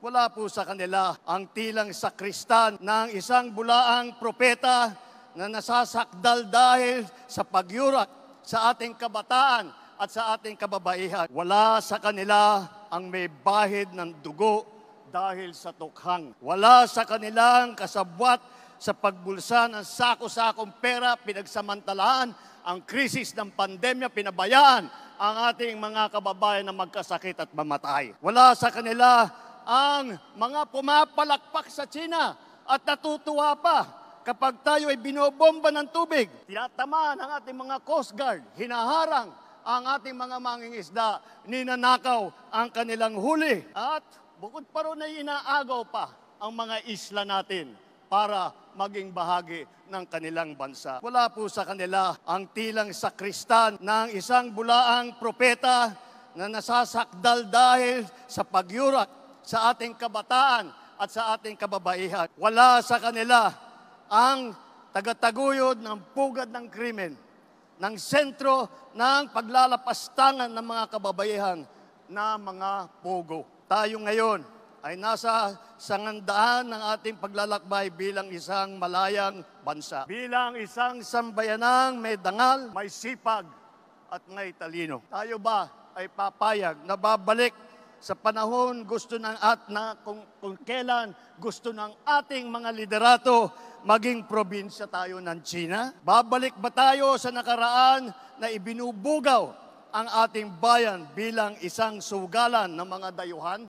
Wala po sa kanila ang tilang sakristan ng isang bulaang propeta na nasasakdal dahil sa pagyurak sa ating kabataan at sa ating kababaihan. Wala sa kanila ang may bahid ng dugo dahil sa tukhang. Wala sa kanilang kasabwat sa pagbulsa ng sako-sakong pera, pinagsamantalahan ang krisis ng pandemya, pinabayaan ang ating mga kababayan na magkasakit at mamatay. Wala sa kanila ang mga pumapalakpak sa China at natutuwa pa kapag tayo ay binobomba ng tubig. Tinatamaan ang ating mga Coast Guard, hinaharang ang ating mga mangingisda, ninanakaw ang kanilang huli. At bukod pa ron ay inaagaw pa ang mga isla natin para maging bahagi ng kanilang bansa. Wala po sa kanila ang tilang sakristan ng isang bulaang propeta na nasasakdal dahil sa pagyurak sa ating kabataan at sa ating kababaihan. Wala sa kanila ang tagataguyod ng pugad ng krimen, ng sentro ng paglalapastangan ng mga kababaihan na mga pogo. Tayo ngayon ay nasa sangandaan ng ating paglalakbay bilang isang malayang bansa. Bilang isang sambayanang may dangal, may sipag at may talino. Tayo ba ay papayag na babalik sa panahon gusto ng kung kailan gusto ng ating mga liderato maging probinsya tayo ng China? Babalik ba tayo sa nakaraan na ibinubugaw ang ating bayan bilang isang sugalan ng mga dayuhan?